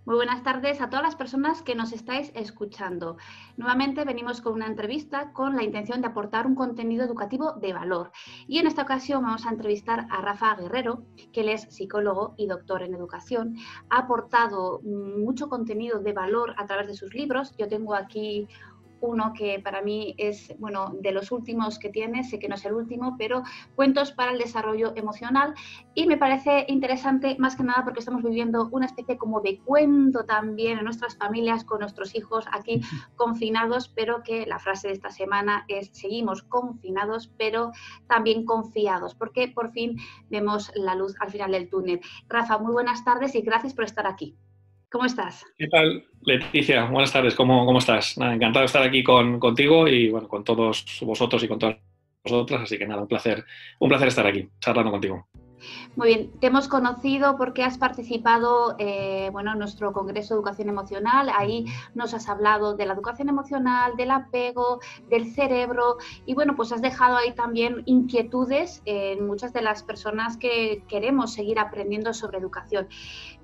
Muy buenas tardes a todas las personas que nos estáis escuchando. Nuevamente venimos con una entrevista con la intención de aportar un contenido educativo de valor. Y en esta ocasión vamos a entrevistar a Rafa Guerrero, que él es psicólogo y doctor en educación. Ha aportado mucho contenido de valor a través de sus libros. Yo tengo aquí uno que para mí es, bueno, de los últimos que tiene, sé que no es el último, pero Cuentos para el desarrollo emocional, y me parece interesante más que nada porque estamos viviendo una especie como de cuento también en nuestras familias, con nuestros hijos aquí confinados, pero que la frase de esta semana es: seguimos confinados, pero también confiados, porque por fin vemos la luz al final del túnel. Rafa, muy buenas tardes y gracias por estar aquí. ¿Cómo estás? ¿Qué tal, Leticia? Buenas tardes, ¿cómo estás? Nada, encantado de estar aquí contigo y bueno, con todos vosotros y con todas vosotras, así que nada, un placer estar aquí, charlando contigo. Muy bien, te hemos conocido porque has participado bueno, en nuestro Congreso de Educación Emocional. Ahí nos has hablado de la educación emocional, del apego, del cerebro, y bueno, pues has dejado ahí también inquietudes en muchas de las personas que queremos seguir aprendiendo sobre educación.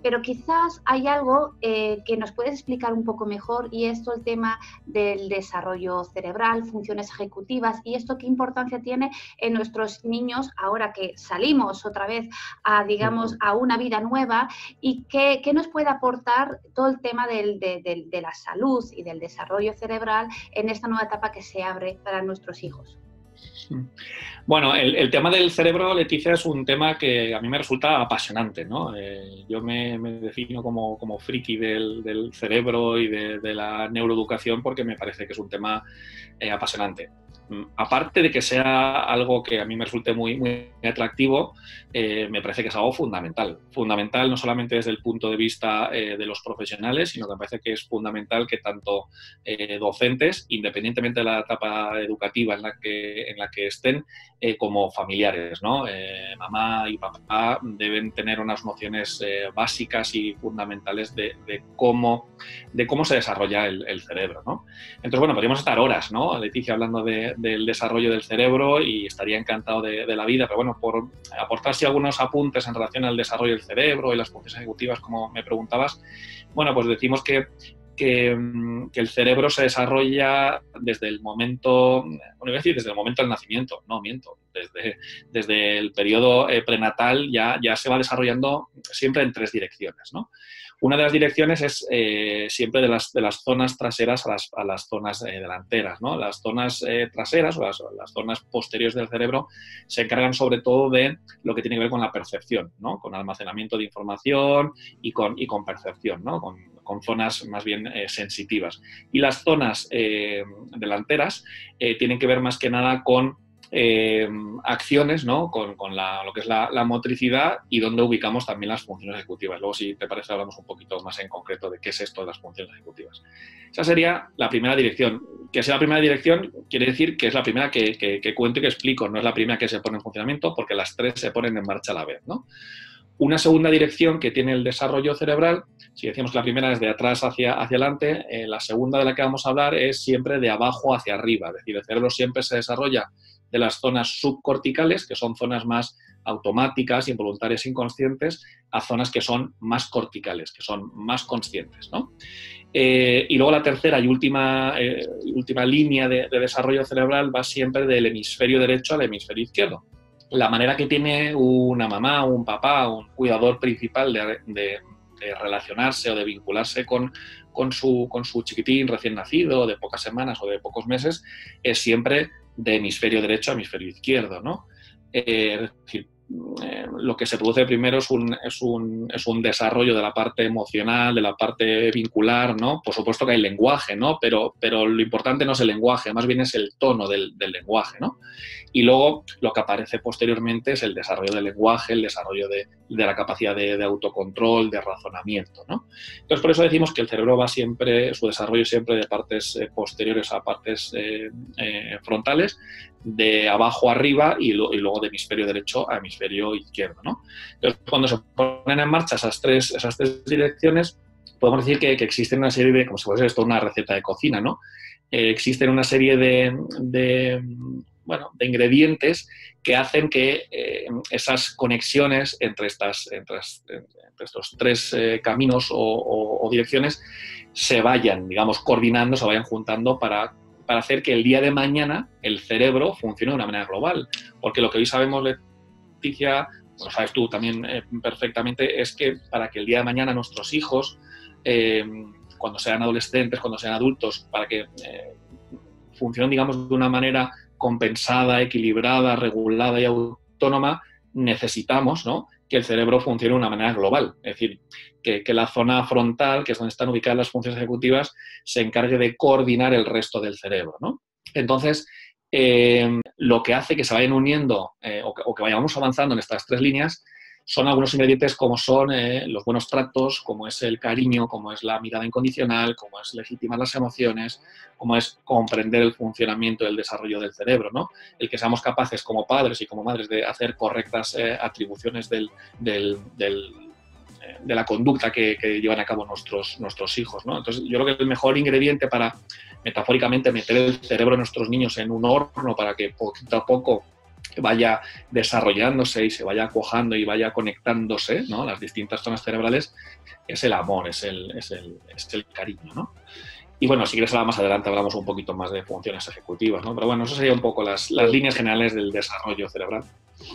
Pero quizás hay algo que nos puedes explicar un poco mejor, y esto el tema del desarrollo cerebral, funciones ejecutivas, y esto qué importancia tiene en nuestros niños ahora que salimos otra vez a, digamos, a una vida nueva, y qué nos puede aportar todo el tema de la salud y del desarrollo cerebral en esta nueva etapa que se abre para nuestros hijos. Bueno, el tema del cerebro, Leticia, es un tema que a mí me resulta apasionante, ¿no? Yo me defino como friki del cerebro y de la neuroeducación porque me parece que es un tema apasionante. Aparte de que sea algo que a mí me resulte muy atractivo, me parece que es algo fundamental. Fundamental no solamente desde el punto de vista de los profesionales, sino que me parece que es fundamental que tanto docentes, independientemente de la etapa educativa en la que estén, como familiares, ¿no? Mamá y papá deben tener unas nociones básicas y fundamentales de cómo se desarrolla el cerebro, ¿no? Entonces, bueno, podríamos estar horas, ¿no, Leticia, hablando del desarrollo del cerebro, y estaría encantado de la vida, pero bueno, por aportar algunos apuntes en relación al desarrollo del cerebro y las funciones ejecutivas, como me preguntabas, bueno, pues decimos que el cerebro se desarrolla desde el momento, bueno, iba a decir desde el momento del nacimiento, no, miento, desde el periodo prenatal ya se va desarrollando siempre en tres direcciones, ¿no? Una de las direcciones es siempre de las zonas traseras a las zonas delanteras, ¿no? Las zonas traseras o las zonas posteriores del cerebro se encargan sobre todo de lo que tiene que ver con la percepción, ¿no? Con almacenamiento de información y con percepción, ¿no? Con zonas más bien sensitivas. Y las zonas delanteras tienen que ver más que nada con acciones, ¿no? Con lo que es la motricidad, y donde ubicamos también las funciones ejecutivas. Luego, si te parece, hablamos un poquito más en concreto de qué es esto de las funciones ejecutivas. Esa sería la primera dirección. Que sea la primera dirección quiere decir que es la primera que cuento y que explico, no es la primera que se pone en funcionamiento, porque las tres se ponen en marcha a la vez, ¿no? Una segunda dirección que tiene el desarrollo cerebral, si decimos que la primera es de atrás hacia adelante, la segunda de la que vamos a hablar es siempre de abajo hacia arriba. Es decir, el cerebro siempre se desarrolla de las zonas subcorticales, que son zonas más automáticas, involuntarias, inconscientes, a zonas que son más corticales, que son más conscientes, ¿no? Y luego la tercera y última línea de desarrollo cerebral va siempre del hemisferio derecho al hemisferio izquierdo. La manera que tiene una mamá, un papá, un cuidador principal de relacionarse o de vincularse con su chiquitín recién nacido, de pocas semanas o de pocos meses, es siempre de hemisferio derecho a hemisferio izquierdo, ¿no? Es decir, lo que se produce primero es un desarrollo de la parte emocional, de la parte vincular, ¿no? Por supuesto que hay lenguaje, ¿no? Pero lo importante no es el lenguaje, más bien es el tono del lenguaje, ¿no? Y luego lo que aparece posteriormente es el desarrollo del lenguaje, el desarrollo de la capacidad de autocontrol, de razonamiento, ¿no? Entonces, por eso decimos que el cerebro va siempre, su desarrollo siempre de partes posteriores a partes frontales, de abajo a arriba y luego de hemisferio derecho a hemisferio izquierdo, ¿no? Entonces, cuando se ponen en marcha esas tres direcciones, podemos decir que existen una serie de, como si fuese esto una receta de cocina, ¿no? Existen una serie de bueno, de ingredientes que hacen que esas conexiones entre estos tres caminos o direcciones se vayan, digamos, coordinando, se vayan juntando para hacer que el día de mañana el cerebro funcione de una manera global. Porque lo que hoy sabemos, Leticia, lo sabes tú también perfectamente, es que para que el día de mañana nuestros hijos, cuando sean adolescentes, cuando sean adultos, para que funcionen, digamos, de una manera compensada, equilibrada, regulada y autónoma, necesitamos, ¿no?, que el cerebro funcione de una manera global. Es decir, que la zona frontal, que es donde están ubicadas las funciones ejecutivas, se encargue de coordinar el resto del cerebro, ¿no? Entonces, lo que hace que se vayan uniendo o que vayamos avanzando en estas tres líneas son algunos ingredientes como son los buenos tratos, como es el cariño, como es la mirada incondicional, como es legitimar las emociones, como es comprender el funcionamiento y el desarrollo del cerebro, ¿no? El que seamos capaces como padres y como madres de hacer correctas atribuciones de la conducta que llevan a cabo nuestros hijos, ¿no? Entonces, yo creo que el mejor ingrediente para, metafóricamente, meter el cerebro de nuestros niños en un horno para que poquito a poco vaya desarrollándose y se vaya cuajando y vaya conectándose, ¿no?, las distintas zonas cerebrales, es el amor, es el cariño, ¿no? Y bueno, si quieres más adelante hablamos un poquito más de funciones ejecutivas, ¿no? Pero bueno, eso sería un poco las líneas generales del desarrollo cerebral.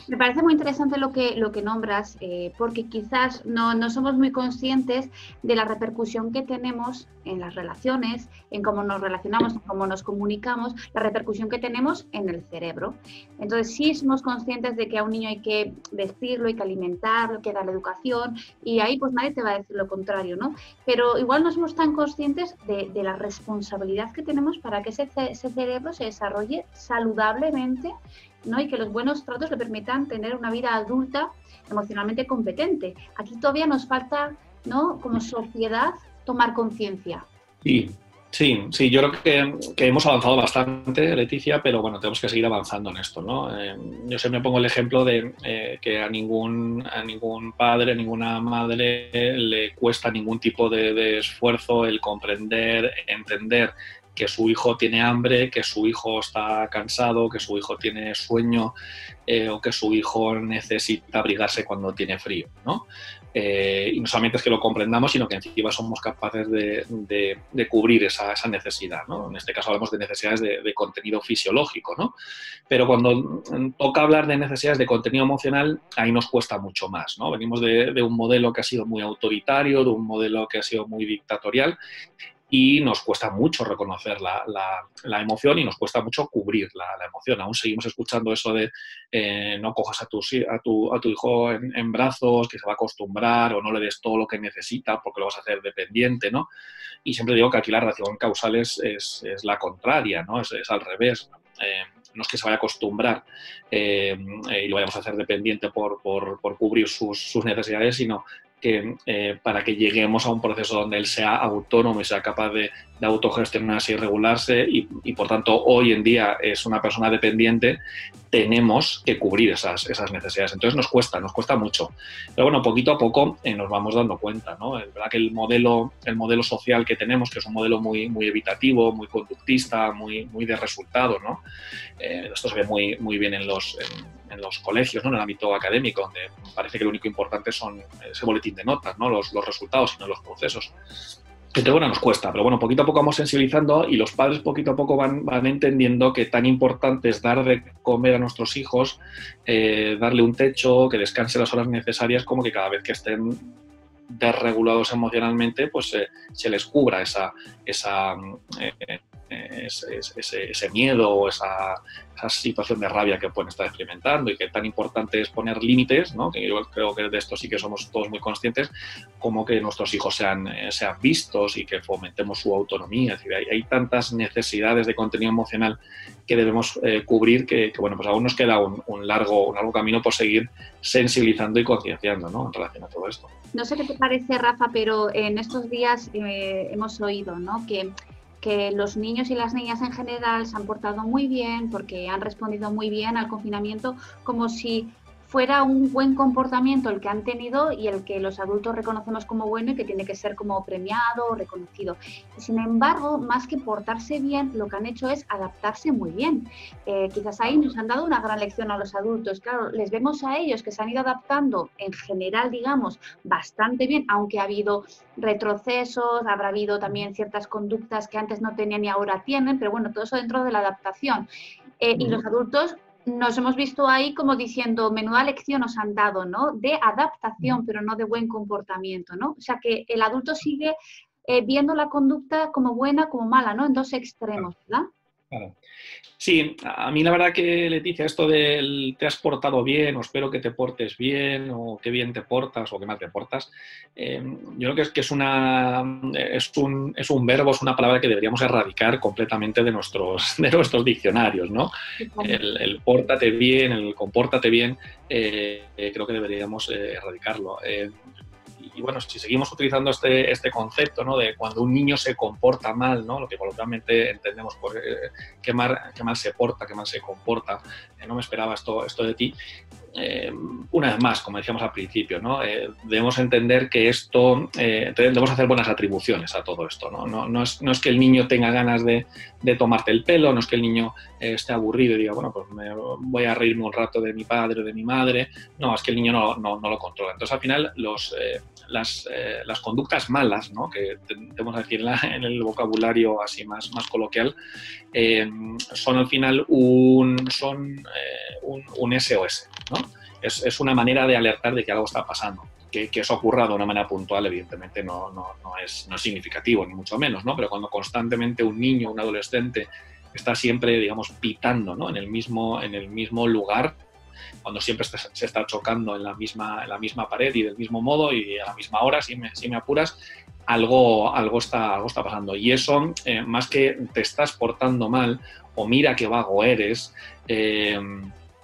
Me parece muy interesante lo que nombras, porque quizás no somos muy conscientes de la repercusión que tenemos en las relaciones, en cómo nos relacionamos, en cómo nos comunicamos, la repercusión que tenemos en el cerebro. Entonces, sí somos conscientes de que a un niño hay que vestirlo, hay que alimentarlo, hay que darle educación, y ahí pues nadie te va a decir lo contrario, ¿no? Pero igual no somos tan conscientes de la responsabilidad que tenemos para que ese cerebro se desarrolle saludablemente, ¿no? Y que los buenos tratos le permitan tener una vida adulta emocionalmente competente. Aquí todavía nos falta, ¿no?, como sociedad, tomar conciencia. Sí, yo creo que hemos avanzado bastante, Leticia, pero bueno, tenemos que seguir avanzando en esto, ¿no? Yo siempre pongo el ejemplo de que a ningún padre, a ninguna madre le cuesta ningún tipo de esfuerzo el comprender, entender que su hijo tiene hambre, que su hijo está cansado, que su hijo tiene sueño o que su hijo necesita abrigarse cuando tiene frío, ¿no? Y no solamente es que lo comprendamos, sino que encima somos capaces de cubrir esa necesidad, ¿no? En este caso hablamos de necesidades de contenido fisiológico, ¿no? Pero cuando toca hablar de necesidades de contenido emocional, ahí nos cuesta mucho más, ¿no? Venimos de un modelo que ha sido muy autoritario, de un modelo que ha sido muy dictatorial, y nos cuesta mucho reconocer la emoción y nos cuesta mucho cubrir la emoción. Aún seguimos escuchando eso de no cojas a tu hijo en brazos, que se va a acostumbrar, o no le des todo lo que necesita porque lo vas a hacer dependiente, ¿no? Y siempre digo que aquí la relación causal es la contraria, ¿no? Es al revés. No es que se vaya a acostumbrar y lo vayamos a hacer dependiente por cubrir sus necesidades, sino que para que lleguemos a un proceso donde él sea autónomo y sea capaz de autogestionarse y regularse y por tanto hoy en día es una persona dependiente, tenemos que cubrir esas necesidades. Entonces nos cuesta mucho. Pero bueno, poquito a poco nos vamos dando cuenta, ¿no? Es verdad que el modelo social que tenemos, que es un modelo muy, muy evitativo, muy conductista, muy de resultado, ¿no? Esto se ve muy bien en los colegios, ¿no?, en el ámbito académico, donde parece que lo único importante son ese boletín de notas, ¿no?, los resultados, sino los procesos. Entonces, bueno, nos cuesta, pero bueno, poquito a poco vamos sensibilizando y los padres poquito a poco van entendiendo que tan importante es dar de comer a nuestros hijos, darle un techo, que descanse las horas necesarias, como que cada vez que estén desregulados emocionalmente, pues se les cubra ese miedo o esa situación de rabia que pueden estar experimentando, y que tan importante es poner límites, ¿no?, que yo creo que de esto sí que somos todos muy conscientes, como que nuestros hijos sean vistos y que fomentemos su autonomía. Es decir, hay tantas necesidades de contenido emocional que debemos cubrir que bueno, pues aún nos queda un largo camino por seguir sensibilizando y concienciando, ¿no?, en relación a todo esto. No sé qué te parece, Rafa, pero en estos días hemos oído, ¿no?, que los niños y las niñas en general se han portado muy bien porque han respondido muy bien al confinamiento, como si fuera un buen comportamiento el que han tenido y el que los adultos reconocemos como bueno y que tiene que ser como premiado o reconocido. Y sin embargo, más que portarse bien, lo que han hecho es adaptarse muy bien. Quizás ahí nos han dado una gran lección a los adultos. Claro, les vemos a ellos que se han ido adaptando en general, digamos, bastante bien, aunque ha habido retrocesos, habrá habido también ciertas conductas que antes no tenían y ahora tienen, pero bueno, todo eso dentro de la adaptación. Y los adultos nos hemos visto ahí como diciendo, menuda lección nos han dado, ¿no? De adaptación, pero no de buen comportamiento, ¿no? O sea que el adulto sigue viendo la conducta como buena, como mala, ¿no? En dos extremos, ¿verdad? Claro. Sí, a mí la verdad que, Leticia, esto del te has portado bien, o espero que te portes bien, o qué bien te portas, o qué mal te portas, yo creo que es un verbo, es una palabra que deberíamos erradicar completamente de nuestros diccionarios, ¿no? El pórtate bien, el compórtate bien, creo que deberíamos erradicarlo. Y bueno, si seguimos utilizando este concepto, ¿no? De cuando un niño se comporta mal, ¿no? Lo que coloquialmente entendemos por qué mal se porta, qué mal se comporta, no me esperaba esto de ti. Una vez más, como decíamos al principio, ¿no? Debemos entender que debemos hacer buenas atribuciones a todo esto, ¿no? No es que el niño tenga ganas de tomarte el pelo, no es que el niño esté aburrido y diga, bueno, pues me voy a reírme un rato de mi padre o de mi madre. No, es que el niño no lo controla. Entonces, al final, las conductas malas, ¿no? Que tenemos que decir en el vocabulario así más coloquial, son al final un SOS, ¿no? Es una manera de alertar de que algo está pasando. Que eso ocurra de una manera puntual, evidentemente, no es significativo, ni mucho menos, ¿no? Pero cuando constantemente un niño, un adolescente, está siempre, digamos, pitando, ¿no? en el mismo lugar, cuando siempre se está chocando en la misma pared y del mismo modo y a la misma hora, si me apuras, algo está pasando. Y eso, más que te estás portando mal o mira qué vago eres,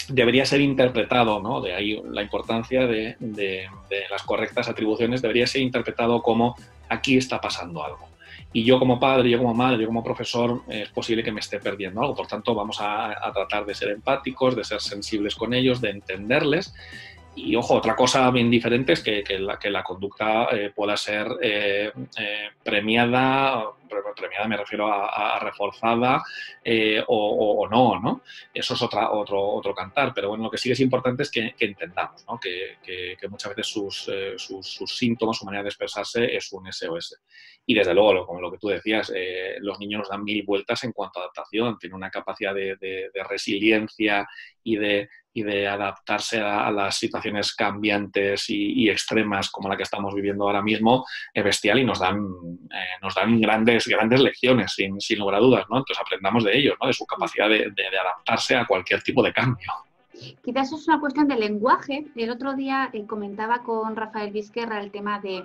debería ser interpretado, ¿no? De ahí la importancia de las correctas atribuciones, debería ser interpretado como aquí está pasando algo. Y yo como padre, yo como madre, yo como profesor, es posible que me esté perdiendo algo. Por tanto, vamos a tratar de ser empáticos, de ser sensibles con ellos, de entenderles. Y, ojo, otra cosa bien diferente es que la conducta pueda ser premiada me refiero a reforzada o no, ¿no? Eso es otro cantar, pero bueno, lo que sí es importante es que entendamos, ¿no? Que muchas veces sus síntomas, su manera de expresarse es un SOS. Y desde luego, como lo que tú decías, los niños nos dan mil vueltas en cuanto a adaptación, tienen una capacidad de resiliencia y de adaptarse a las situaciones cambiantes y extremas como la que estamos viviendo ahora mismo, bestial, y nos dan grandes lecciones, sin lugar a dudas, ¿no? Entonces aprendamos de ellos, ¿no? De su capacidad de adaptarse a cualquier tipo de cambio. Quizás es una cuestión de lenguaje. El otro día comentaba con Rafael Vizquerra el tema de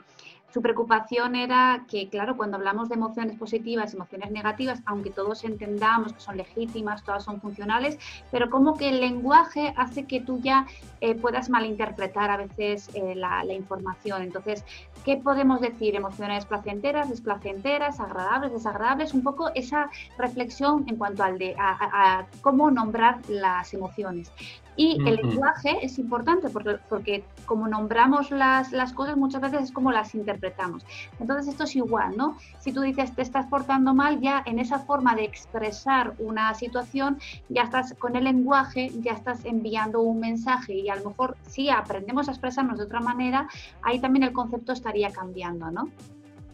su preocupación era que, claro, cuando hablamos de emociones positivas, emociones negativas, aunque todos entendamos que son legítimas, todas son funcionales, pero como que el lenguaje hace que tú ya puedas malinterpretar a veces la información. Entonces, ¿qué podemos decir? Emociones placenteras, desplacenteras, agradables, desagradables, un poco esa reflexión en cuanto a cómo nombrar las emociones. Y el lenguaje es importante porque como nombramos las cosas muchas veces es como las interpretamos. Entonces esto es igual, ¿no? Si tú dices te estás portando mal, ya en esa forma de expresar una situación, ya estás con el lenguaje, ya estás enviando un mensaje y a lo mejor si aprendemos a expresarnos de otra manera, ahí también el concepto estaría cambiando, ¿no?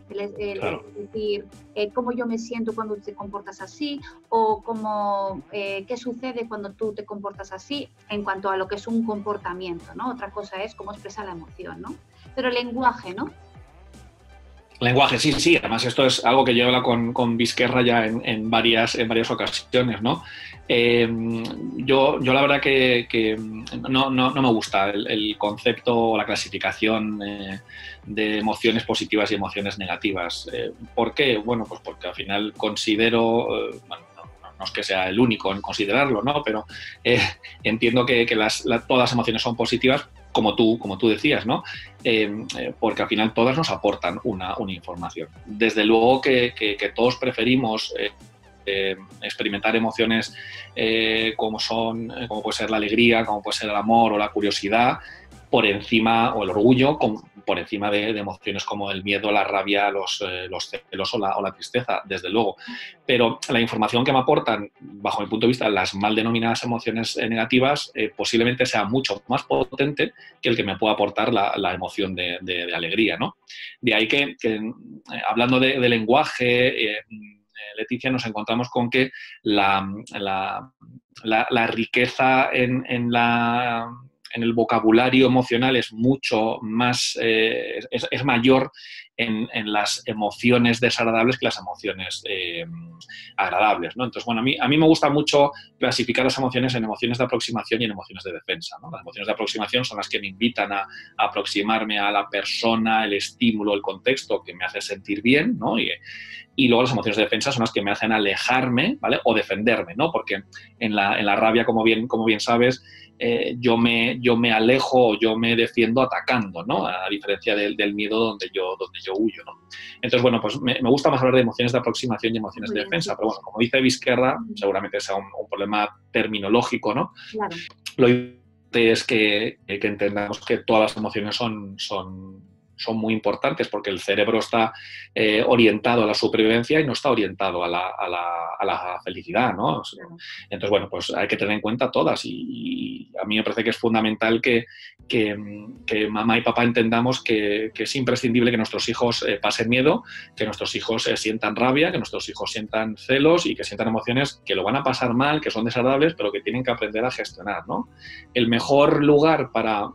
Claro. Es decir, cómo yo me siento cuando te comportas así o qué sucede cuando tú te comportas así en cuanto a lo que es un comportamiento, ¿no? Otra cosa es cómo expresa la emoción, ¿no? Pero el lenguaje, ¿no? Lenguaje, sí. Además, esto es algo que yo he hablado con Vizquerra ya en varias ocasiones, ¿no? Yo la verdad que no me gusta el concepto o la clasificación de emociones positivas y emociones negativas. ¿Por qué? Bueno, pues porque al final considero, no es que sea el único en considerarlo, ¿no? Pero entiendo que todas las emociones son positivas, como tú decías, ¿no? Porque al final todas nos aportan una información. Desde luego que todos preferimos experimentar emociones como puede ser la alegría, como puede ser el amor o la curiosidad, por encima, o el orgullo, por encima de emociones como el miedo, la rabia, los celos o la tristeza, desde luego. Pero la información que me aportan, bajo mi punto de vista, las mal denominadas emociones negativas, posiblemente sea mucho más potente que el que me pueda aportar la emoción de alegría, ¿no? De ahí que hablando de lenguaje, Leticia, nos encontramos con que la riqueza en el vocabulario emocional es mucho más, es mayor en las emociones desagradables que las emociones agradables, ¿no? Entonces, bueno, a mí me gusta mucho clasificar las emociones en emociones de aproximación y en emociones de defensa, ¿no? Las emociones de aproximación son las que me invitan a aproximarme a la persona, el estímulo, el contexto que me hace sentir bien, ¿no? Y luego las emociones de defensa son las que me hacen alejarme, ¿vale? O defenderme, ¿no? Porque en la rabia, como bien sabes, yo me alejo o yo me defiendo atacando, ¿no? A diferencia del miedo donde yo huyo, ¿no? Entonces, bueno, pues me gusta más hablar de emociones de aproximación y emociones de defensa, pero bueno, como dice Vizquerra, seguramente sea un problema terminológico, ¿no? Claro. Lo importante es que entendamos que todas las emociones son muy importantes porque el cerebro está orientado a la supervivencia y no está orientado a la felicidad, ¿no? Entonces, bueno, pues hay que tener en cuenta todas y a mí me parece que es fundamental que mamá y papá entendamos que es imprescindible que nuestros hijos pasen miedo, que nuestros hijos sientan rabia, que nuestros hijos sientan celos y que sientan emociones que lo van a pasar mal, que son desagradables, pero que tienen que aprender a gestionar, ¿no? El mejor lugar para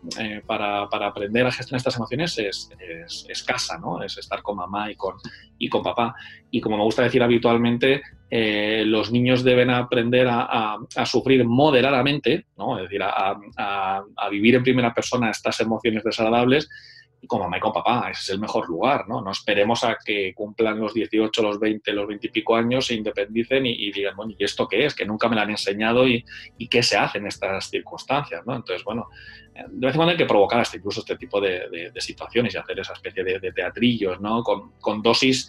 aprender a gestionar estas emociones es casa, ¿no? Es estar con mamá y con papá. Y como me gusta decir habitualmente, los niños deben aprender a sufrir moderadamente, ¿no? Es decir, a vivir en primera persona estas emociones desagradables con mamá y con papá. Ese es el mejor lugar, ¿no? No esperemos a que cumplan los 18, los 20, los 20 y pico años, se independicen y digan, bueno, ¿y esto qué es? Que nunca me lo han enseñado y qué se hace en estas circunstancias, ¿no? Entonces, bueno, de vez en cuando hay que provocar hasta incluso este tipo de situaciones y hacer esa especie de teatrillos, ¿no? Con dosis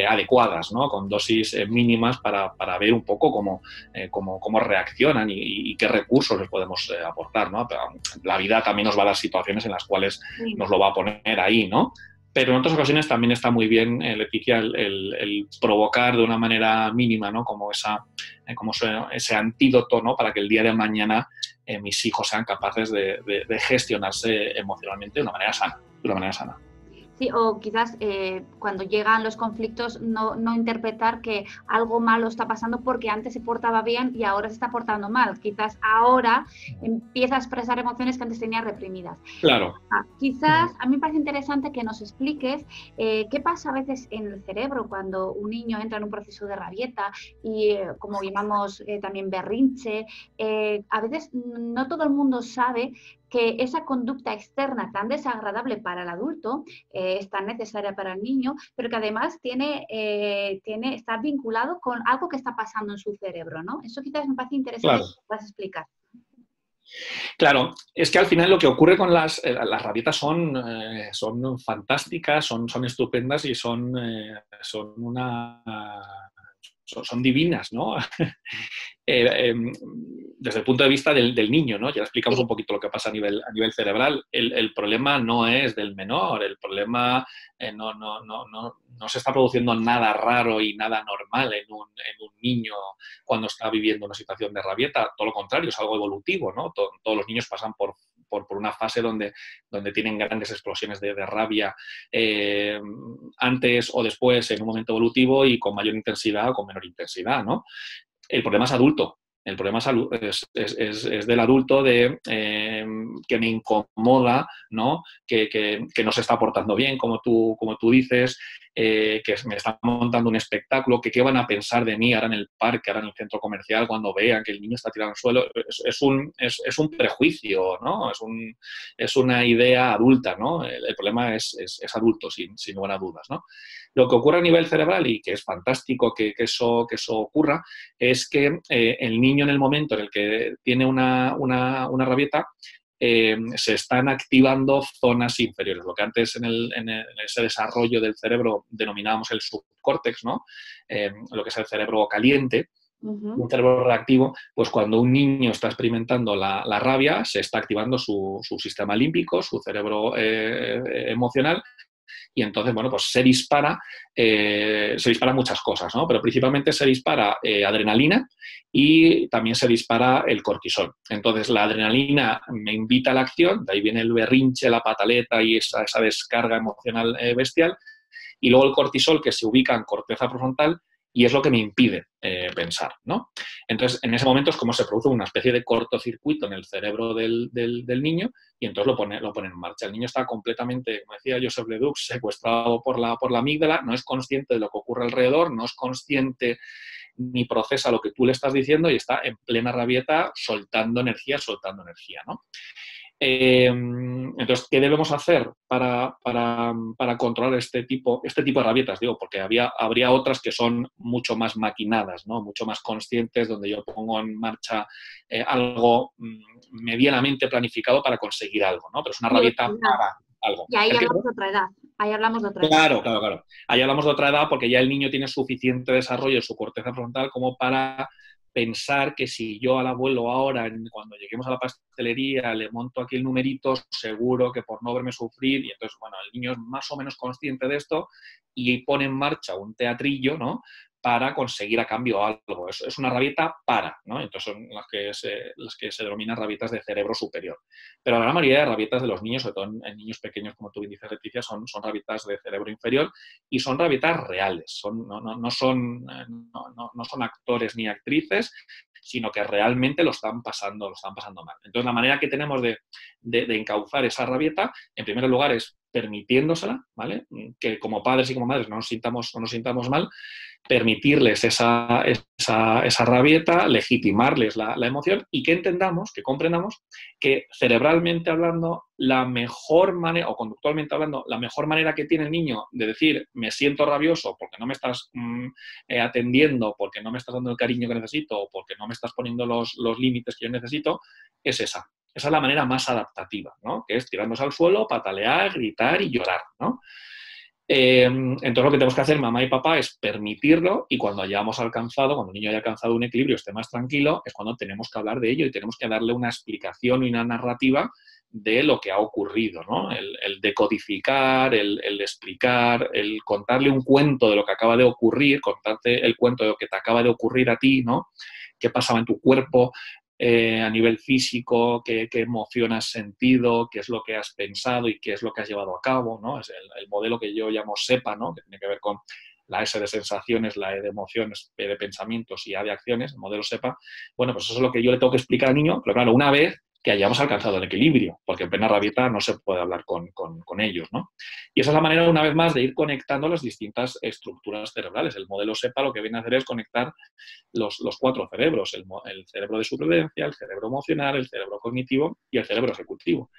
adecuadas, ¿no? Con dosis mínimas para ver un poco cómo reaccionan y qué recursos les podemos aportar, ¿no? Pero la vida también nos va a dar situaciones en las cuales nos lo va a poner ahí, ¿no? Pero en otras ocasiones también está muy bien, Leticia, el provocar de una manera mínima, ¿no? Como ese antídoto, ¿no? Para que el día de mañana mis hijos sean capaces de gestionarse emocionalmente de una manera sana. Sí, o quizás cuando llegan los conflictos no interpretar que algo malo está pasando porque antes se portaba bien y ahora se está portando mal. Quizás ahora empieza a expresar emociones que antes tenía reprimidas. Claro. Quizás a mí me parece interesante que nos expliques qué pasa a veces en el cerebro cuando un niño entra en un proceso de rabieta y como llamamos también berrinche. A veces no todo el mundo sabe que esa conducta externa tan desagradable para el adulto es tan necesaria para el niño, pero que además está vinculado con algo que está pasando en su cerebro, ¿no? Eso quizás me parece interesante que puedas explicar. Claro, es que al final lo que ocurre con las rabietas son fantásticas, son estupendas y son divinas, ¿no? Desde el punto de vista del niño, ¿no? Ya explicamos un poquito lo que pasa a nivel cerebral. El problema no es del menor, el problema no se está produciendo nada raro y nada normal en un niño cuando está viviendo una situación de rabieta. Todo lo contrario, es algo evolutivo, ¿no? Todos los niños pasan por una fase donde tienen grandes explosiones de rabia antes o después en un momento evolutivo y con mayor intensidad o con menor intensidad, ¿no? El problema es adulto. El problema es del adulto que me incomoda, ¿no? Que no se está portando bien, como tú dices, que me está montando un espectáculo, que qué van a pensar de mí ahora en el parque, ahora en el centro comercial, cuando vean que el niño está tirado al suelo. Es un prejuicio, ¿no? Es una idea adulta, ¿no? El problema es adulto, sin lugar a dudas, ¿no? Lo que ocurre a nivel cerebral, y que es fantástico que eso ocurra, es que el niño en el momento en el que tiene una rabieta, se están activando zonas inferiores. Lo que antes en ese desarrollo del cerebro denominábamos el subcórtex, ¿no? Lo que es el cerebro caliente. Un cerebro reactivo, pues cuando un niño está experimentando la rabia, se está activando su sistema límbico, su cerebro emocional, y entonces, bueno, pues se dispara muchas cosas, ¿no? Pero principalmente se dispara adrenalina y también se dispara el cortisol. Entonces, la adrenalina me invita a la acción, de ahí viene el berrinche, la pataleta y esa descarga emocional bestial, y luego el cortisol, que se ubica en corteza prefrontal, y es lo que me impide pensar, ¿no? Entonces, en ese momento es como se produce una especie de cortocircuito en el cerebro del niño y entonces lo pone en marcha. El niño está completamente, como decía Joseph Ledoux, secuestrado por la amígdala, no es consciente de lo que ocurre alrededor, no es consciente ni procesa lo que tú le estás diciendo y está en plena rabieta soltando energía, ¿no? Entonces, ¿qué debemos hacer para controlar este tipo de rabietas? Digo, porque habría otras que son mucho más maquinadas, ¿no? Mucho más conscientes, donde yo pongo en marcha algo medianamente planificado para conseguir algo, ¿no? Pero es una rabieta para algo. Y ahí hablamos de otra edad. Claro. Ahí hablamos de otra edad porque ya el niño tiene suficiente desarrollo en su corteza frontal como para pensar que si yo al abuelo ahora, cuando lleguemos a la pastelería, le monto aquí el numerito, seguro que por no verme sufrir, y entonces, bueno, el niño es más o menos consciente de esto y pone en marcha un teatrillo, ¿no?, para conseguir a cambio algo. Es una rabieta para, ¿no? Entonces son las que se denominan rabietas de cerebro superior. Pero la gran mayoría de rabietas de los niños, sobre todo en niños pequeños, como tú bien dices, Leticia, son rabietas de cerebro inferior y son rabietas reales. No son actores ni actrices, sino que realmente lo están pasando mal. Entonces, la manera que tenemos de encauzar esa rabieta, en primer lugar, es permitiéndosela, ¿vale? Que como padres y como madres no nos sintamos mal, permitirles esa rabieta, legitimarles la emoción y que entendamos, que comprendamos que cerebralmente hablando, la mejor manera, o conductualmente hablando, la mejor manera que tiene el niño de decir me siento rabioso porque no me estás atendiendo, porque no me estás dando el cariño que necesito o porque no me estás poniendo los límites que yo necesito, es esa. Esa es la manera más adaptativa, ¿no? Que es tirarnos al suelo, patalear, gritar y llorar, ¿no? Entonces lo que tenemos que hacer mamá y papá es permitirlo y cuando el niño haya alcanzado un equilibrio, esté más tranquilo, es cuando tenemos que hablar de ello y tenemos que darle una explicación y una narrativa de lo que ha ocurrido, ¿no? El decodificar, el explicar, el contarle un cuento de lo que acaba de ocurrir, contarte el cuento de lo que te acaba de ocurrir a ti, ¿no? Qué pasaba en tu cuerpo, a nivel físico, qué emoción has sentido, qué es lo que has pensado y qué es lo que has llevado a cabo, ¿no? Es el modelo que yo llamo SEPA, ¿no? Que tiene que ver con la S de sensaciones, la E de emociones, P de pensamientos y A de acciones, el modelo SEPA. Bueno, pues eso es lo que yo le tengo que explicar al niño, pero claro, una vez que hayamos alcanzado el equilibrio, porque en plena rabieta no se puede hablar con ellos, ¿no? Y esa es la manera, una vez más, de ir conectando las distintas estructuras cerebrales. El modelo SEPA lo que viene a hacer es conectar los 4 cerebros, el cerebro de supervivencia, el cerebro emocional, el cerebro cognitivo y el cerebro ejecutivo.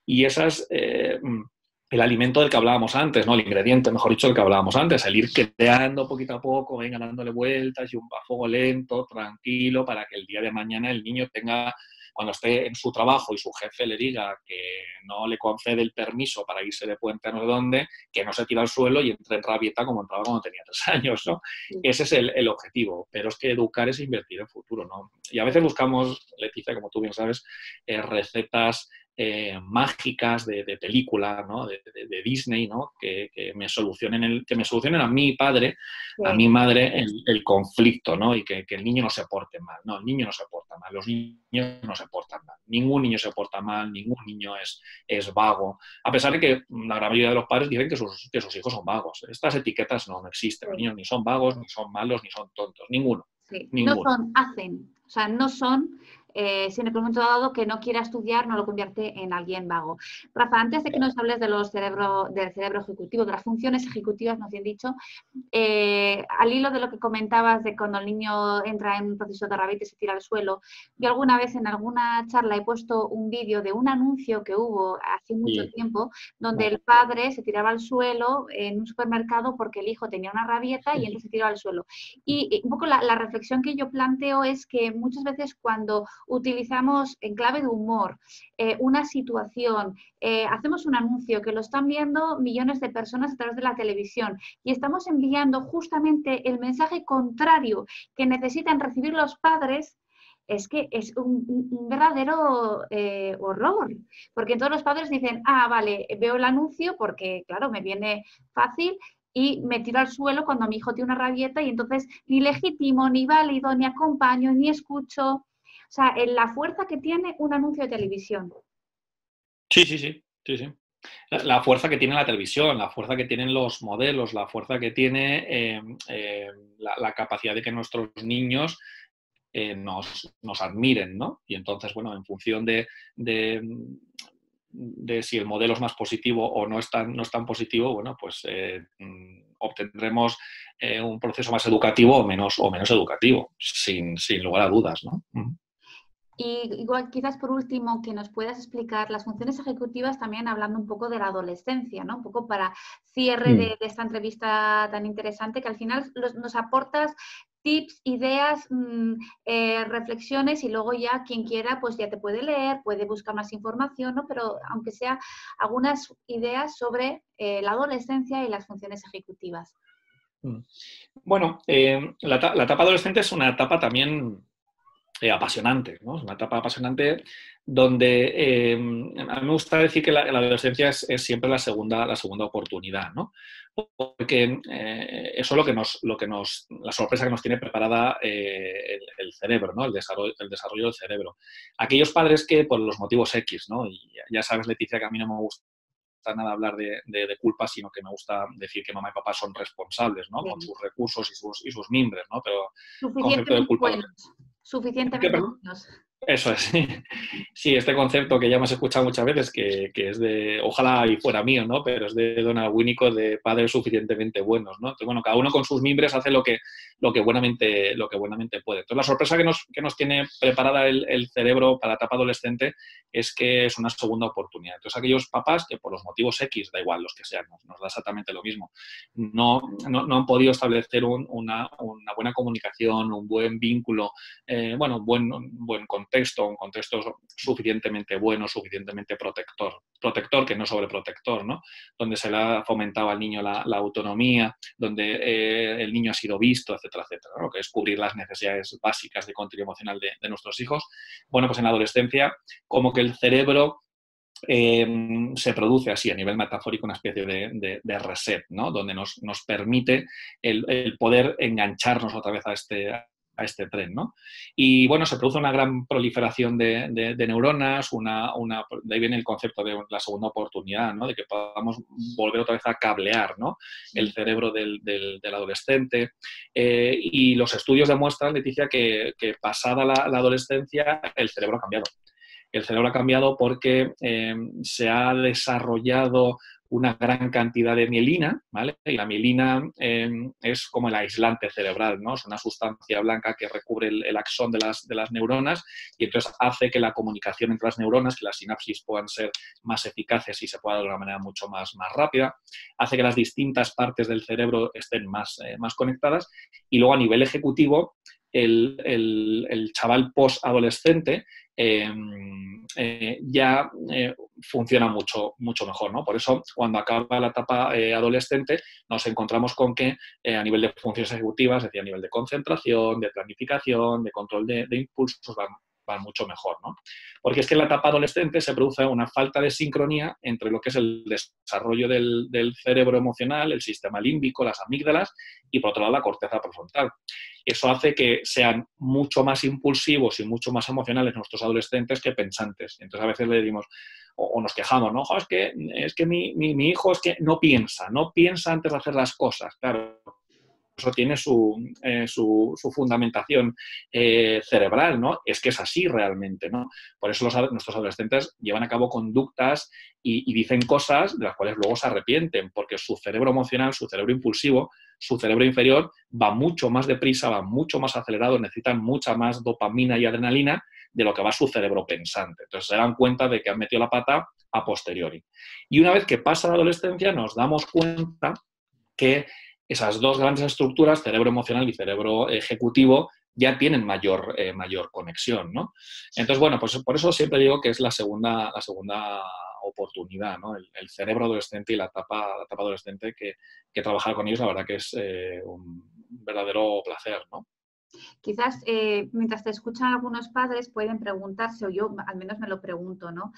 Y esas... el alimento del que hablábamos antes, ¿no? El ingrediente, mejor dicho, del que hablábamos antes, el ir creando poquito a poco, venga dándole vueltas y a fuego lento, tranquilo, para que el día de mañana el niño tenga, cuando esté en su trabajo y su jefe le diga que no le concede el permiso para irse de puente a no sé dónde, que no se tira al suelo y entre en rabieta como entraba cuando tenía 3 años, ¿no? Sí. Ese es el objetivo, pero es que educar es invertir en futuro, ¿no? Y a veces buscamos, Leticia, como tú bien sabes, recetas mágicas de película, ¿no? de Disney, ¿no? Que me solucionen a mi padre, sí, a mi madre el conflicto, ¿no? Y que el niño no se porte mal. No, el niño no se porta mal, los niños no se portan mal. Ningún niño se porta mal, ningún niño es vago. A pesar de que la gran mayoría de los padres dicen que sus hijos son vagos. Estas etiquetas no existen. Sí. Los niños ni son vagos, ni son malos, ni son tontos. Ninguno. Sí. Ninguno. No son, hacen. O sea, no son... si en el momento dado que no quiera estudiar no lo convierte en alguien vago. Rafa, antes de que nos hables del cerebro ejecutivo, de las funciones ejecutivas, nos bien dicho, al hilo de lo que comentabas de cuando el niño entra en un proceso de rabieta y se tira al suelo, yo alguna vez en alguna charla he puesto un vídeo de un anuncio que hubo hace mucho tiempo, donde el padre se tiraba al suelo en un supermercado porque el hijo tenía una rabieta y entonces se tiraba al suelo. Y un poco la reflexión que yo planteo es que muchas veces cuando utilizamos en clave de humor una situación, hacemos un anuncio que lo están viendo millones de personas a través de la televisión y estamos enviando justamente el mensaje contrario que necesitan recibir los padres, es que es un verdadero horror, porque todos los padres dicen, ah, vale, veo el anuncio porque, claro, me viene fácil y me tiro al suelo cuando mi hijo tiene una rabieta y entonces ni legitimo, ni válido, ni acompaño, ni escucho. O sea, en la fuerza que tiene un anuncio de televisión. Sí, sí, sí, sí, sí. La fuerza que tiene la televisión, la fuerza que tienen los modelos, la fuerza que tiene la capacidad de que nuestros niños nos admiren, ¿no? Y entonces, bueno, en función de si el modelo es más positivo o no es tan positivo, bueno, pues obtendremos un proceso más educativo o menos educativo, sin lugar a dudas, ¿no? Y igual, quizás por último, que nos puedas explicar las funciones ejecutivas también hablando un poco de la adolescencia, ¿no? Un poco para cierre de esta entrevista tan interesante, que al final nos aportas tips, ideas, reflexiones y luego ya quien quiera pues ya te puede leer, puede buscar más información, ¿no? Pero aunque sea algunas ideas sobre la adolescencia y las funciones ejecutivas. Bueno, la etapa adolescente es una etapa también apasionante, ¿no? Es una etapa apasionante donde a mí me gusta decir que la adolescencia es siempre la segunda oportunidad, ¿no? Porque eso es la sorpresa que nos tiene preparada el cerebro, ¿no? El desarrollo del cerebro. Aquellos padres que por los motivos X, ¿no? Y ya sabes, Leticia, que a mí no me gusta nada hablar de culpa, sino que me gusta decir que mamá y papá son responsables, ¿no? Con sus recursos y sus mimbres, ¿no? Pero el concepto de culpa... Suficientemente buenos. Eso es. Sí, este concepto que ya hemos escuchado muchas veces, que es de, ojalá y fuera mío, ¿no? Pero es de Donald Winnicott, de padres suficientemente buenos, ¿no? Entonces, bueno, cada uno con sus mimbres hace lo que buenamente puede. Entonces, la sorpresa que nos tiene preparada el cerebro para la etapa adolescente es que es una segunda oportunidad. Entonces, aquellos papás que por los motivos X, da igual los que sean, nos da exactamente lo mismo, no han podido establecer una buena comunicación, un buen vínculo, buen contexto, un contexto suficientemente bueno, suficientemente protector que no sobreprotector, ¿no? Donde se le ha fomentado al niño la autonomía, donde el niño ha sido visto, etcétera, etcétera, ¿no? Que es cubrir las necesidades básicas de contenido emocional de nuestros hijos. Bueno, pues en la adolescencia, como que el cerebro se produce así a nivel metafórico una especie de reset, ¿no? Donde nos permite el poder engancharnos otra vez a este tren, ¿no? Y bueno, se produce una gran proliferación de neuronas, de ahí viene el concepto de la segunda oportunidad, ¿no? De que podamos volver otra vez a cablear, ¿no? El cerebro del adolescente. Y los estudios demuestran, Leticia, que pasada la adolescencia el cerebro ha cambiado. El cerebro ha cambiado porque se ha desarrollado una gran cantidad de mielina, ¿vale? Y la mielina es como el aislante cerebral, ¿no? Es una sustancia blanca que recubre el axón de las neuronas y entonces hace que la comunicación entre las neuronas, que las sinapsis puedan ser más eficaces y se pueda de una manera mucho más rápida, hace que las distintas partes del cerebro estén más conectadas y luego a nivel ejecutivo el chaval post-adolescente ya funciona mucho mejor, ¿no? Por eso, cuando acaba la etapa adolescente, nos encontramos con que a nivel de funciones ejecutivas, es decir, a nivel de concentración, de planificación, de control de impulsos, van mucho mejor, ¿no? Porque es que en la etapa adolescente se produce una falta de sincronía entre lo que es el desarrollo del cerebro emocional, el sistema límbico, las amígdalas, y por otro lado la corteza prefrontal. Eso hace que sean mucho más impulsivos y mucho más emocionales nuestros adolescentes que pensantes. Entonces a veces le decimos, o nos quejamos, ¿no? Es que mi hijo es que no piensa antes de hacer las cosas. Claro, eso tiene su fundamentación cerebral, ¿no? Es que es así realmente, ¿no? Por eso nuestros adolescentes llevan a cabo conductas y dicen cosas de las cuales luego se arrepienten, porque su cerebro emocional, su cerebro impulsivo, su cerebro inferior va mucho más deprisa, va mucho más acelerado, necesitan mucha más dopamina y adrenalina de lo que va su cerebro pensante. Entonces se dan cuenta de que han metido la pata a posteriori. Y una vez que pasa la adolescencia nos damos cuenta que esas dos grandes estructuras, cerebro emocional y cerebro ejecutivo, ya tienen mayor conexión, ¿no? Entonces, bueno, pues por eso siempre digo que es la segunda oportunidad, ¿no? El cerebro adolescente y la etapa adolescente que trabajar con ellos, la verdad que es un verdadero placer, ¿no? Quizás mientras te escuchan algunos padres pueden preguntarse, o yo al menos me lo pregunto, ¿no?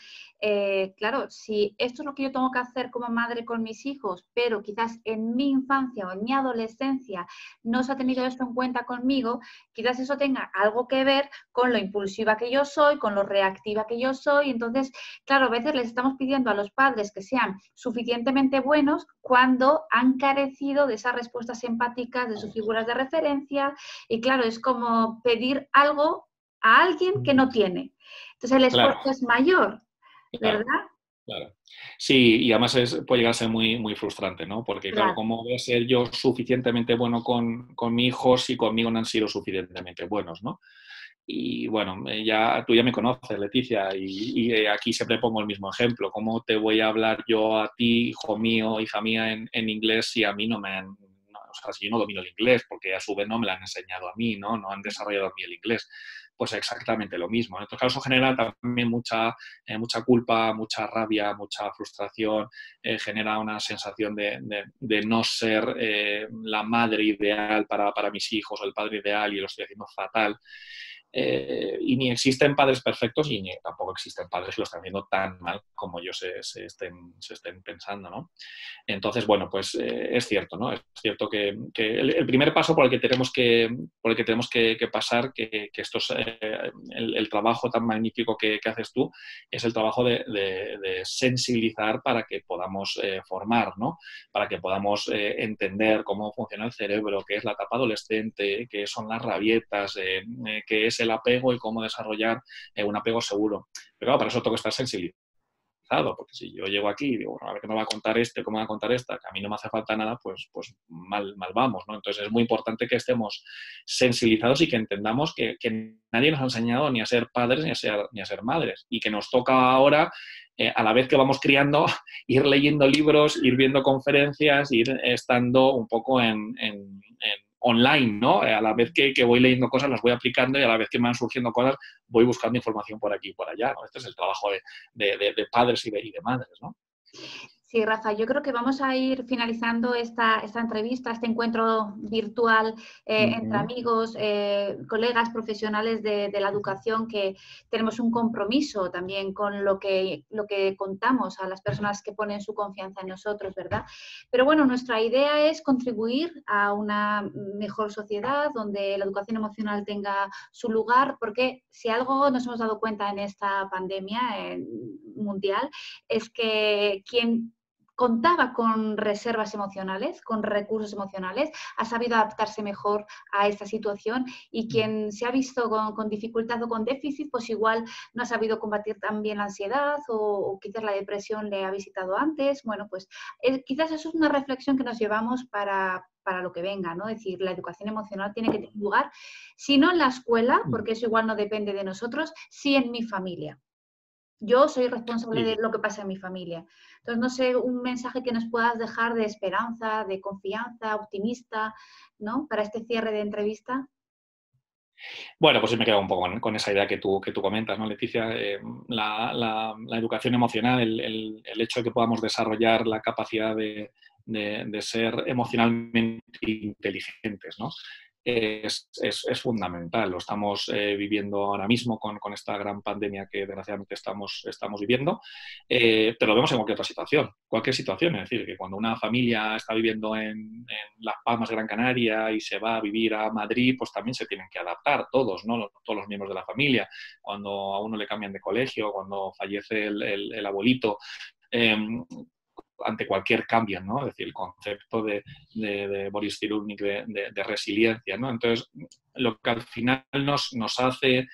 Claro, si esto es lo que yo tengo que hacer como madre con mis hijos, pero quizás en mi infancia o en mi adolescencia no se ha tenido esto en cuenta conmigo, quizás eso tenga algo que ver con lo impulsiva que yo soy, con lo reactiva que yo soy. Entonces, claro, a veces les estamos pidiendo a los padres que sean suficientemente buenos cuando han carecido de esas respuestas empáticas, de sus figuras de referencia. Y claro, es como pedir algo a alguien que no tiene. Entonces el esfuerzo Claro, es mayor, claro. ¿verdad? Claro. Sí, y además puede llegar a ser muy, muy frustrante, ¿no? Porque, claro, Claro. ¿cómo voy a ser yo suficientemente bueno con mi hijo si conmigo no han sido suficientemente buenos, ¿no? Y bueno, tú ya me conoces, Leticia, y aquí siempre pongo el mismo ejemplo. ¿Cómo te voy a hablar yo a ti, hijo mío, hija mía, en inglés si a mí no me han... o sea, si yo no domino el inglés, porque a su vez no me lo han enseñado a mí, ¿no? No han desarrollado a mí el inglés. Pues exactamente lo mismo. Entonces, claro, eso genera también mucha culpa, mucha rabia, mucha frustración, genera una sensación de no ser la madre ideal para mis hijos o el padre ideal y lo estoy haciendo fatal. Y ni existen padres perfectos y ni tampoco existen padres que lo están haciendo tan mal como ellos se estén pensando, ¿no? Entonces, bueno, pues es cierto, ¿no? Es cierto que el primer paso por el que tenemos que pasar, que esto es el trabajo tan magnífico que haces tú, es el trabajo de sensibilizar para que podamos formar, ¿no? Para que podamos entender cómo funciona el cerebro, qué es la etapa adolescente, qué son las rabietas, qué es el apego y cómo desarrollar un apego seguro. Pero claro, para eso tengo que estar sensibilizado, porque si yo llego aquí y digo, bueno, a ver qué me va a contar cómo me va a contar esta, que a mí no me hace falta nada, pues mal vamos, ¿no? Entonces es muy importante que estemos sensibilizados y que entendamos que nadie nos ha enseñado ni a ser padres ni a ser madres y que nos toca ahora, a la vez que vamos criando, ir leyendo libros, ir viendo conferencias, ir estando un poco en online, ¿no? A la vez que voy leyendo cosas, las voy aplicando y a la vez que me van surgiendo cosas, voy buscando información por aquí y por allá, ¿no? Este es el trabajo de padres y de madres, ¿no? Sí, Rafa, yo creo que vamos a ir finalizando esta entrevista, este encuentro virtual entre amigos, colegas profesionales de la educación, que tenemos un compromiso también con lo que contamos a las personas que ponen su confianza en nosotros, ¿verdad? Pero bueno, nuestra idea es contribuir a una mejor sociedad donde la educación emocional tenga su lugar, porque si algo nos hemos dado cuenta en esta pandemia mundial es que quien contaba con reservas emocionales, con recursos emocionales, ha sabido adaptarse mejor a esta situación, y quien se ha visto con dificultad o con déficit, pues igual no ha sabido combatir tan bien la ansiedad o quizás la depresión le ha visitado antes. Bueno, pues quizás eso es una reflexión que nos llevamos para lo que venga, ¿no? Es decir, la educación emocional tiene que tener lugar, si no en la escuela, porque eso igual no depende de nosotros, sí en mi familia. Yo soy responsable de lo que pasa en mi familia. Entonces, no sé, un mensaje que nos puedas dejar de esperanza, de confianza, optimista, ¿no? Para este cierre de entrevista. Bueno, pues sí me quedo un poco con esa idea que tú comentas, ¿no, Leticia? La educación emocional, el hecho de que podamos desarrollar la capacidad de ser emocionalmente inteligentes, ¿no? Es fundamental. Lo estamos viviendo ahora mismo con esta gran pandemia que desgraciadamente estamos viviendo, pero lo vemos en cualquier situación. Es decir, que cuando una familia está viviendo en Las Palmas, Gran Canaria, y se va a vivir a Madrid, pues también se tienen que adaptar todos, ¿no? Todos los miembros de la familia. Cuando a uno le cambian de colegio, cuando fallece el abuelito, ante cualquier cambio, ¿no? Es decir, el concepto de Boris Cyrulnik de resiliencia, ¿no? Entonces, lo que al final nos hace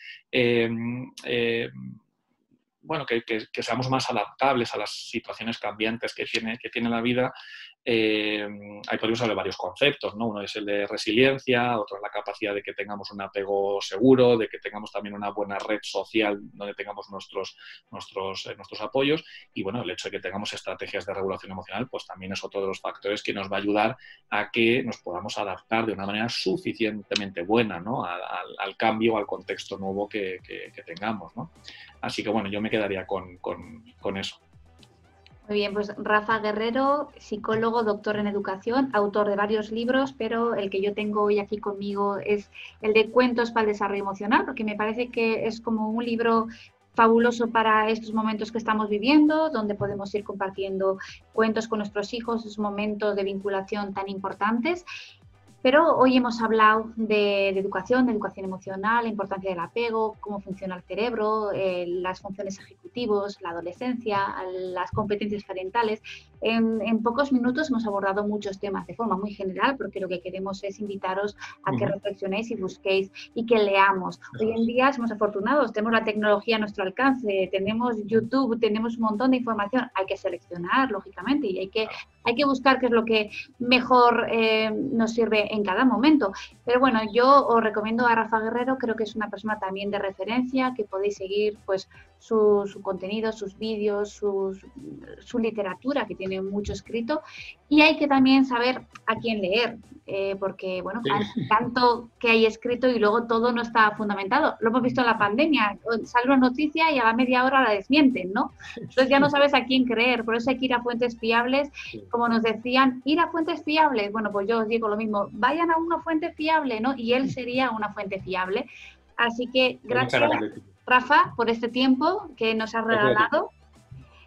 bueno, que seamos más adaptables a las situaciones cambiantes que tiene la vida, ahí podemos hablar de varios conceptos, ¿no? Uno es el de resiliencia, otro es la capacidad de que tengamos un apego seguro, de que tengamos también una buena red social donde tengamos nuestros apoyos, y bueno, el hecho de que tengamos estrategias de regulación emocional, pues también es otro de los factores que nos va a ayudar a que nos podamos adaptar de una manera suficientemente buena, ¿no? al cambio, al contexto nuevo que tengamos, ¿no? Así que bueno, yo me quedaría con eso. Muy bien, pues Rafa Guerrero, psicólogo, doctor en educación, autor de varios libros, pero el que yo tengo hoy aquí conmigo es el de Cuentos para el desarrollo emocional, porque me parece que es como un libro fabuloso para estos momentos que estamos viviendo, donde podemos ir compartiendo cuentos con nuestros hijos, esos momentos de vinculación tan importantes. Pero hoy hemos hablado de educación emocional, la importancia del apego, cómo funciona el cerebro, las funciones ejecutivas, la adolescencia, las competencias parentales. En pocos minutos hemos abordado muchos temas de forma muy general, porque lo que queremos es invitaros a que reflexionéis y busquéis y que leamos. Hoy en día somos afortunados, tenemos la tecnología a nuestro alcance, tenemos YouTube, tenemos un montón de información. Hay que seleccionar, lógicamente, y hay que buscar qué es lo que mejor nos sirve en cada momento. Pero bueno, yo os recomiendo a Rafa Guerrero, creo que es una persona también de referencia, que podéis seguir pues su contenido, sus vídeos, su literatura, que tiene mucho escrito, y hay que también saber a quién leer, porque bueno, hay tanto que hay escrito y luego todo no está fundamentado. Lo hemos visto en la pandemia, sale una noticia y a la media hora la desmienten, ¿no? Entonces ya no sabes a quién creer, por eso hay que ir a fuentes fiables, como nos decían, ir a fuentes fiables. Bueno, pues yo os digo lo mismo, vayan a una fuente fiable, ¿no? Y él sería una fuente fiable. Así que gracias, Rafa, por este tiempo que nos has regalado.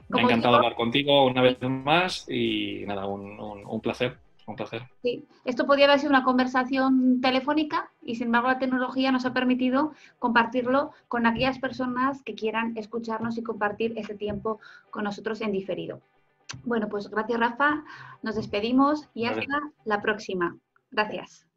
Me ha encantado hablar contigo una vez más y nada, un placer. Un placer. Sí, esto podría haber sido una conversación telefónica y sin embargo la tecnología nos ha permitido compartirlo con aquellas personas que quieran escucharnos y compartir ese tiempo con nosotros en diferido. Bueno, pues gracias Rafa, nos despedimos y hasta la próxima. Gracias.